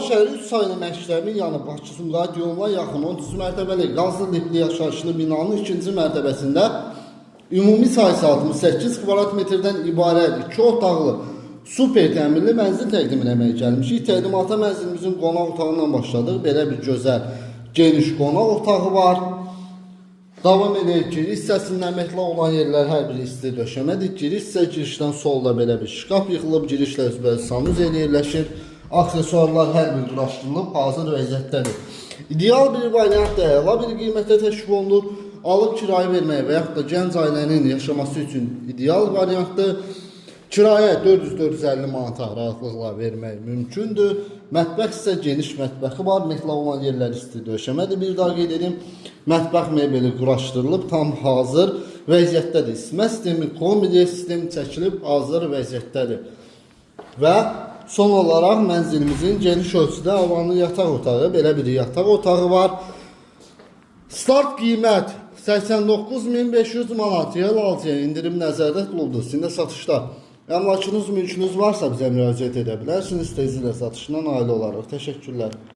şəhəri 3 saylı məktəbin yanı Bakı Sumqayıt yoluna yaxın 30 mərtəbəli qazlı lifli yaşayışlı binanın ikinci mərtəbəsində ümumi sayısı 68 kvadrat metrdən ibarət 2 otaqlı super təmirli mənzil təqdim etməyə gəlmişik. Təqdimata mənzilimizin qonaq otağından başladıq. Belə bir gözəl, geniş qonaq otağı var. Davam edək ki, hissəsindən məhlal olan yerlər hər biri isti döşəmədir. Giriş isə girişdən solda belə bir şkaf yıxılıb, girişlə üzbəüz sanuzel yerləşir. Aksesuarlar hər bir quraşdırılıb, hazır vəziyyətdədir. İdeal bir variant əla bir qiymətə təşkil olunur. Alıb kirayə verməyə və yaxud da gənc ailənin yaşaması üçün ideal variantdır. Kirayə 400-450 manata rahatlıqla vermək mümkündür. Mətbəx isə geniş mətbəxi var. Məhlal olan yerlər isti döşəmədir. Bir daha qeyd edim. Mətbəx mebeli quraşdırılıb, tam hazır vəziyyətdədir. İsitmə sistemi, kombidiya sistemi çəkilib, hazır vəziyyətdədir. Və son olaraq mənzilimizin geniş ölçüdə havanlı yataq otağı, belə bir yataq otağı var. Start qiymət 89.500 manat, yıl alıcıya indirim nəzərdə tutuldu. Sizin də satışda əmlakınız, mülkünüz varsa bizə müraciət edə bilərsiniz. Tezliklə satışından nail olarıq. Təşəkkürlər.